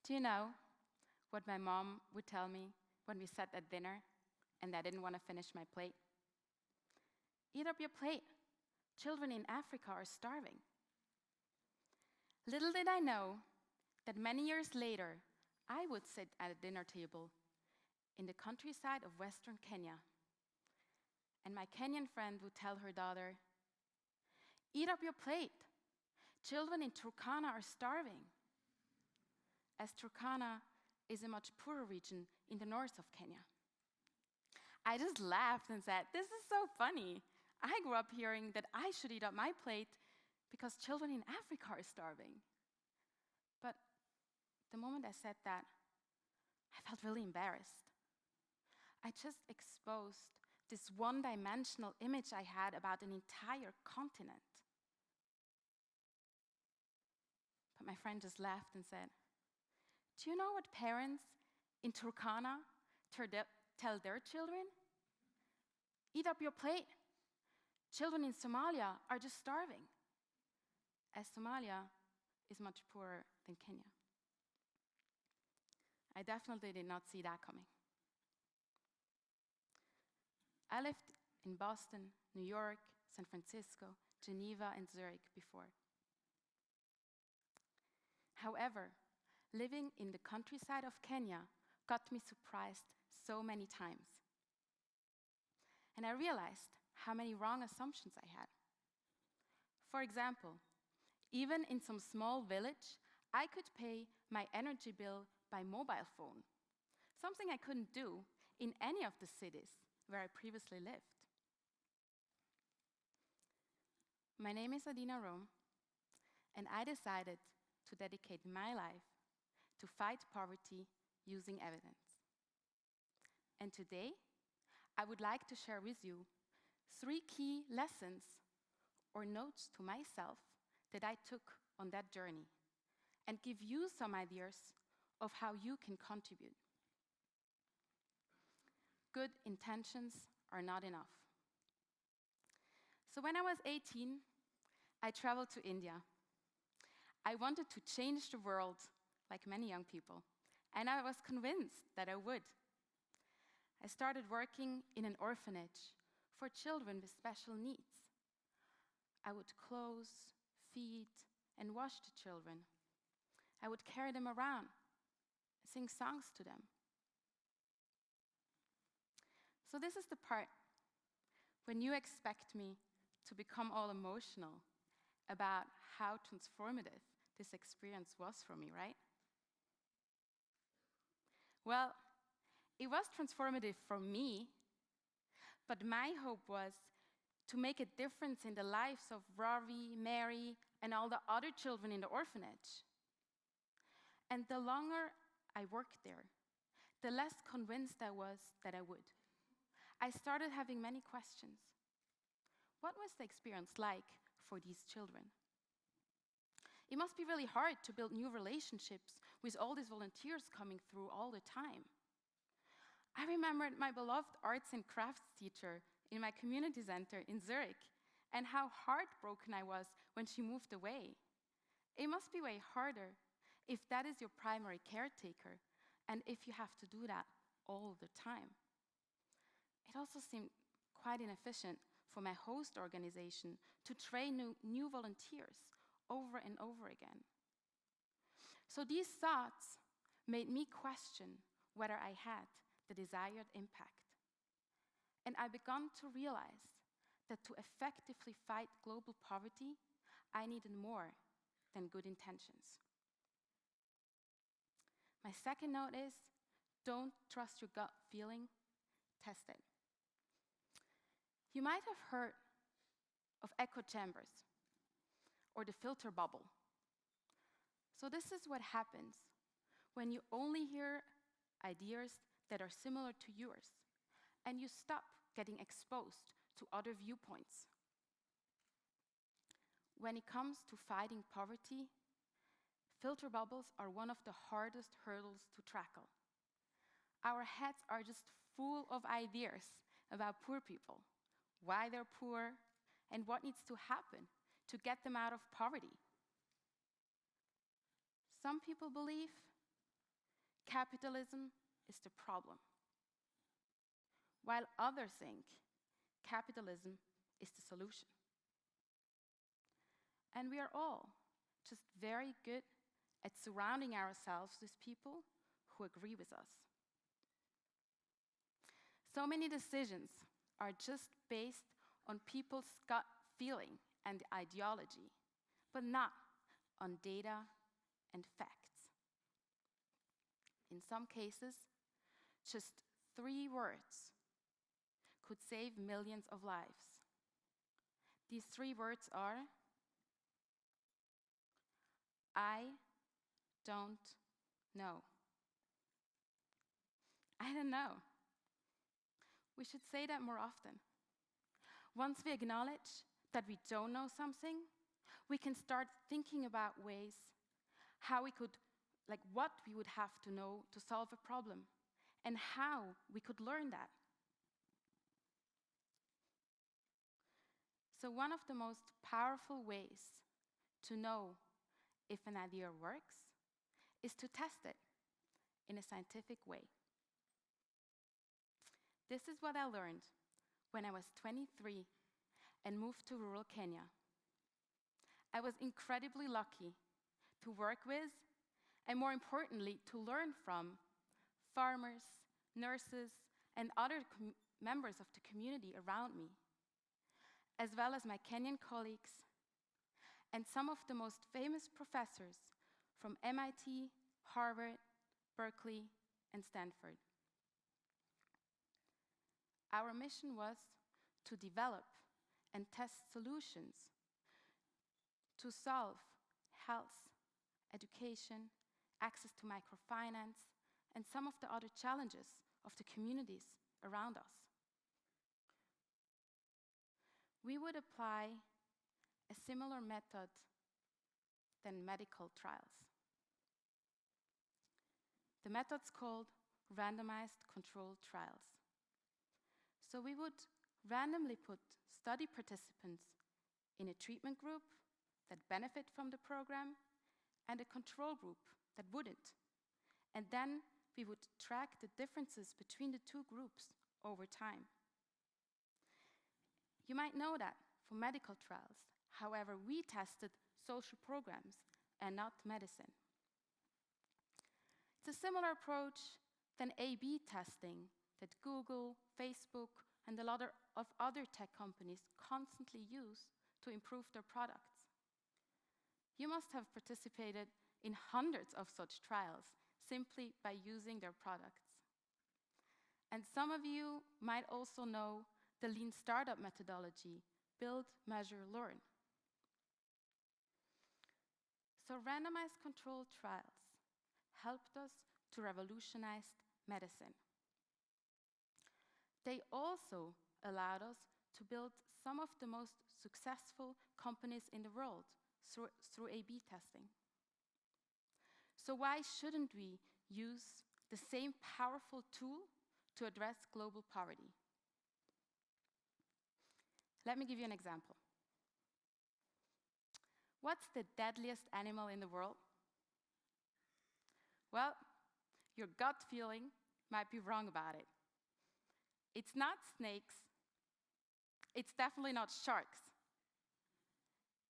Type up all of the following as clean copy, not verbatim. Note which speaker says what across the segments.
Speaker 1: Do you know what my mom would tell me when we sat at dinner and I didn't want to finish my plate? Eat up your plate. Children in Africa are starving. Little did I know that many years later, I would sit at a dinner table in the countryside of Western Kenya, and my Kenyan friend would tell her daughter, "Eat up your plate. Children in Turkana are starving," as Turkana is a much poorer region in the north of Kenya. I just laughed and said, "This is so funny. I grew up hearing that I should eat up my plate because children in Africa are starving." But the moment I said that, I felt really embarrassed. I just exposed this one-dimensional image I had about an entire continent. But my friend just laughed and said, "Do you know what parents in Turkana tell their children? Eat up your plate. Children in Somalia are just starving," as Somalia is much poorer than Kenya. I definitely did not see that coming. I lived in Boston, New York, San Francisco, Geneva, and Zurich before. However, living in the countryside of Kenya got me surprised so many times. And I realized how many wrong assumptions I had. For example, even in some small village, I could pay my energy bill by mobile phone, something I couldn't do in any of the cities where I previously lived. My name is Adina, and I decided to dedicate my life to fight poverty using evidence. And today, I would like to share with you 3 key lessons or notes to myself that I took on that journey and give you some ideas of how you can contribute. Good intentions are not enough. So when I was 18, I traveled to India. I wanted to change the world like many young people, and I was convinced that I would. I started working in an orphanage for children with special needs. I would clothe, feed, and wash the children. I would carry them around, sing songs to them. So this is the part when you expect me to become all emotional about how transformative this experience was for me, right? Well, it was transformative for me, but my hope was to make a difference in the lives of Ravi, Mary, and all the other children in the orphanage. And the longer I worked there, the less convinced I was that I would. I started having many questions. What was the experience like for these children? It must be really hard to build new relationships with all these volunteers coming through all the time. I remembered my beloved arts and crafts teacher in my community center in Zurich and how heartbroken I was when she moved away. It must be way harder if that is your primary caretaker and if you have to do that all the time. It also seemed quite inefficient for my host organization to train new volunteers over and over again. So these thoughts made me question whether I had the desired impact. And I began to realize that to effectively fight global poverty, I needed more than good intentions. My second note is, don't trust your gut feeling, test it. You might have heard of echo chambers or the filter bubble. So this is what happens when you only hear ideas that are similar to yours and you stop getting exposed to other viewpoints. When it comes to fighting poverty, filter bubbles are one of the hardest hurdles to tackle. Our heads are just full of ideas about poor people, why they're poor, and what needs to happen to get them out of poverty. Some people believe capitalism is the problem, while others think capitalism is the solution. And we are all just very good at surrounding ourselves with people who agree with us. So many decisions are just based on people's gut feeling and ideology, but not on data and facts. In some cases, just 3 words could save millions of lives. These 3 words are, I don't know. I don't know. We should say that more often. Once we acknowledge that we don't know something, we can start thinking about ways how we could, like what we would have to know to solve a problem and how we could learn that. So one of the most powerful ways to know if an idea works is to test it in a scientific way. This is what I learned when I was 23 and moved to rural Kenya. I was incredibly lucky to work with, and more importantly, to learn from farmers, nurses, and other members of the community around me, as well as my Kenyan colleagues and some of the most famous professors from MIT, Harvard, Berkeley, and Stanford. Our mission was to develop and test solutions to solve health, education, access to microfinance, and some of the other challenges of the communities around us. We would apply a similar method than medical trials. The method's called randomized controlled trials. So we would randomly put study participants in a treatment group that benefit from the program and a control group that wouldn't. And then we would track the differences between the 2 groups over time. You might know that for medical trials. However, we tested social programs and not medicine. It's a similar approach than A/B testing that Google, Facebook, and a lot of other tech companies constantly use to improve their products. You must have participated in hundreds of such trials simply by using their products. And some of you might also know the lean startup methodology, build, measure, learn. So randomized controlled trials helped us to revolutionize medicine. They also allowed us to build some of the most successful companies in the world through A/B testing. So why shouldn't we use the same powerful tool to address global poverty? Let me give you an example. What's the deadliest animal in the world? Well, your gut feeling might be wrong about it. It's not snakes. It's definitely not sharks.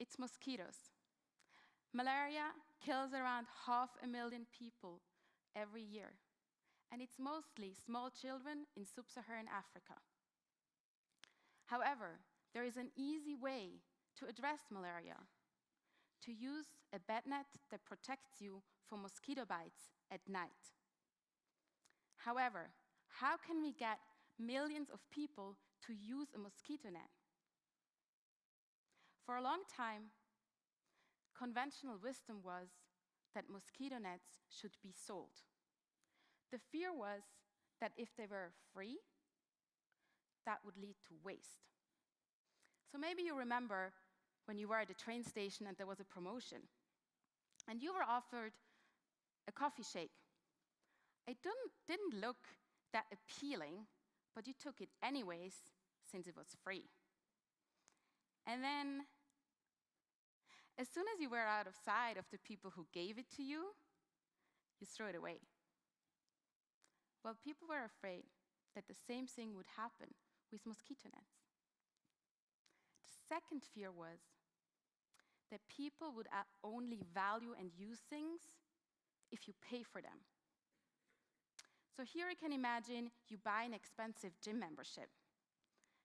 Speaker 1: It's mosquitoes. Malaria kills around 500,000 people every year, and it's mostly small children in sub-Saharan Africa. However, there is an easy way to address malaria: to use a bed net that protects you from mosquito bites at night. However, how can we get millions of people to use a mosquito net? For a long time, conventional wisdom was that mosquito nets should be sold. The fear was that if they were free, that would lead to waste. So maybe you remember when you were at a train station and there was a promotion, and you were offered a coffee shake. It didn't look that appealing, but you took it anyways since it was free. And then, as soon as you were out of sight of the people who gave it to you, you threw it away. Well, people were afraid that the same thing would happen with mosquito nets. The second fear was that people would only value and use things if you pay for them. So here you can imagine you buy an expensive gym membership.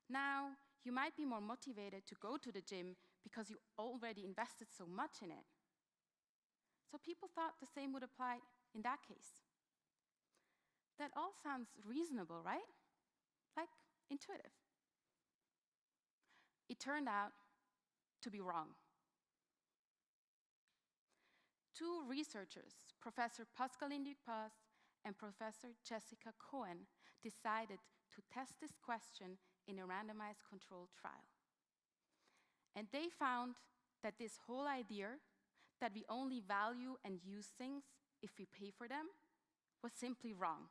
Speaker 1: Now, you might be more motivated to go to the gym because you already invested so much in it. So people thought the same would apply in that case. That all sounds reasonable, right? Like intuitive. It turned out to be wrong. Two researchers, Professor Pascaline Dupas and Professor Jessica Cohen, decided to test this question in a randomized controlled trial. And they found that this whole idea that we only value and use things if we pay for them was simply wrong.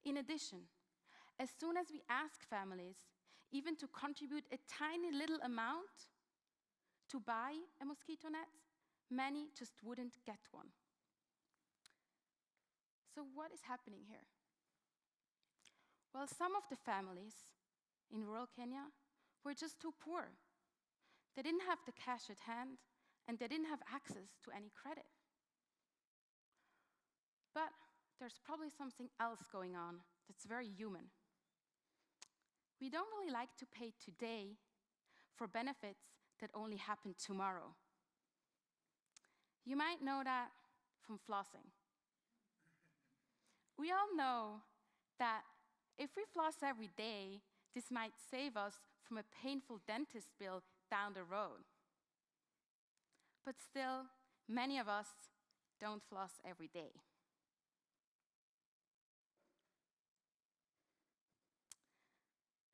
Speaker 1: In addition, as soon as we ask families even to contribute a tiny little amount to buy a mosquito net, many just wouldn't get one. So what is happening here? Well, some of the families in rural Kenya were just too poor. They didn't have the cash at hand, and they didn't have access to any credit. But there's probably something else going on that's very human. We don't really like to pay today for benefits that only happen tomorrow. You might know that from flossing. We all know that if we floss every day, this might save us from a painful dentist bill down the road. But still, many of us don't floss every day.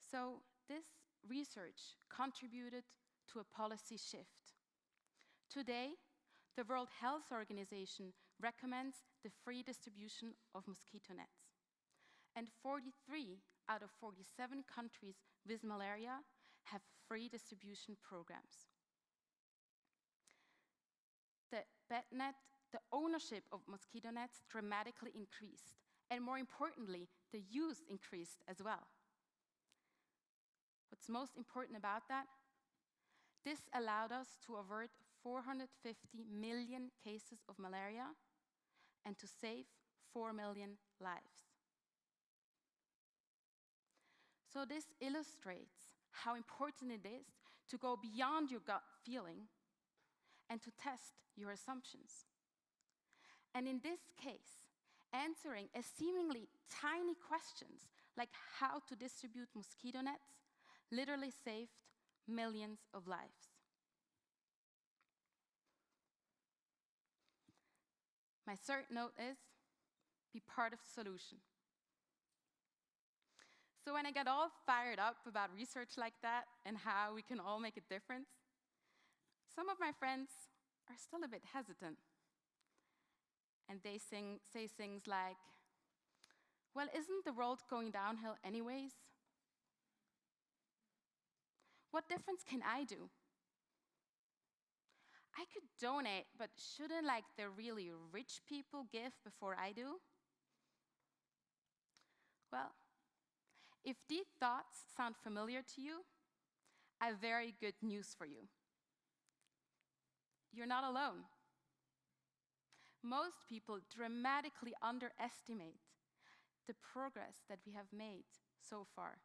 Speaker 1: So this research contributed to a policy shift. Today, the World Health Organization recommends the free distribution of mosquito nets. And 43 out of 47 countries with malaria have free distribution programs. The ownership of mosquito nets dramatically increased, and more importantly, the use increased as well. What's most important about that? This allowed us to avert 450 million cases of malaria and to save 4 million lives. So this illustrates how important it is to go beyond your gut feeling and to test your assumptions. And in this case, answering a seemingly tiny questions like how to distribute mosquito nets literally saved millions of lives. My third note is, be part of the solution. So when I get all fired up about research like that and how we can all make a difference, some of my friends are still a bit hesitant. And they say things like, well, isn't the world going downhill anyways? What difference can I do? I could donate, but shouldn't the really rich people give before I do? Well, if these thoughts sound familiar to you, I have very good news for you. You're not alone. Most people dramatically underestimate the progress that we have made so far.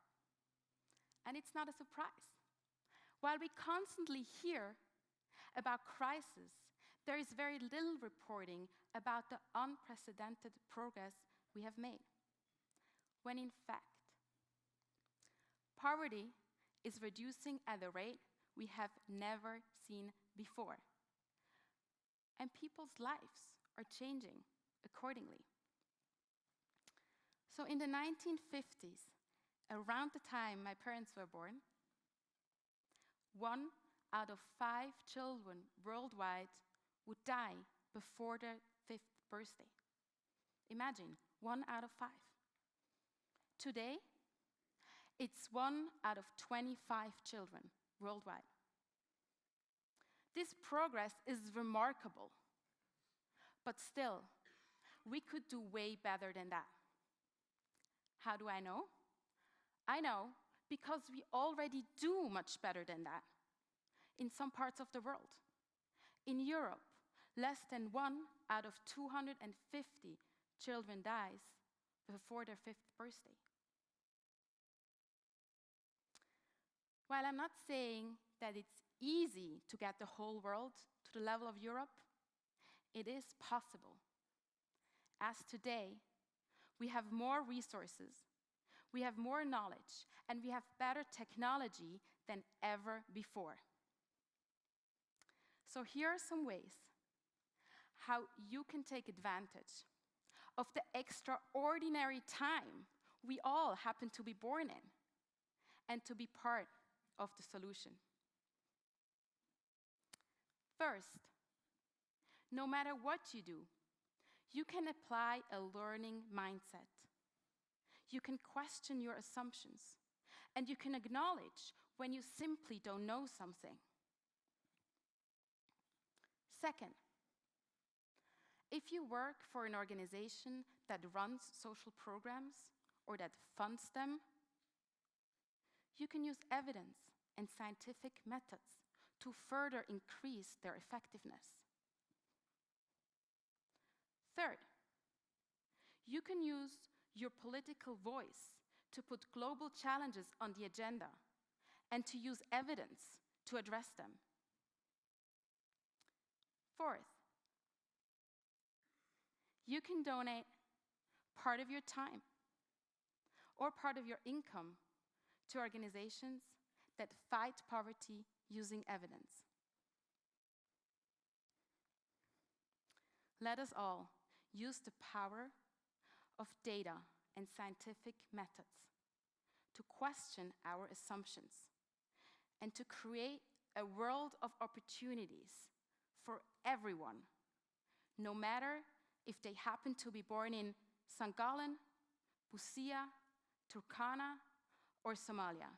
Speaker 1: And it's not a surprise. While we constantly hear about crisis, there is very little reporting about the unprecedented progress we have made. When in fact, poverty is reducing at a rate we have never seen before. And people's lives are changing accordingly. So in the 1950s, around the time my parents were born, 1 out of 5 children worldwide would die before their 5th birthday. Imagine, 1 out of 5. Today, it's 1 out of 25 children worldwide. This progress is remarkable, but still, we could do way better than that. How do I know? I know because we already do much better than that in some parts of the world. In Europe, less than 1 out of 250 children dies before their 5th birthday. While I'm not saying that it's easy to get the whole world to the level of Europe, it is possible. As today, we have more resources, we have more knowledge, and we have better technology than ever before. So here are some ways how you can take advantage of the extraordinary time we all happen to be born in and to be part of the solution. First, no matter what you do, you can apply a learning mindset. You can question your assumptions, and you can acknowledge when you simply don't know something. Second, if you work for an organization that runs social programs or that funds them, you can use evidence and scientific methods to further increase their effectiveness. Third, you can use your political voice to put global challenges on the agenda and to use evidence to address them. Fourth, you can donate part of your time or part of your income to organizations that fight poverty using evidence. Let us all use the power of data and scientific methods to question our assumptions and to create a world of opportunities for everyone, no matter if they happen to be born in St. Gallen, Busia, Turkana, or Somalia.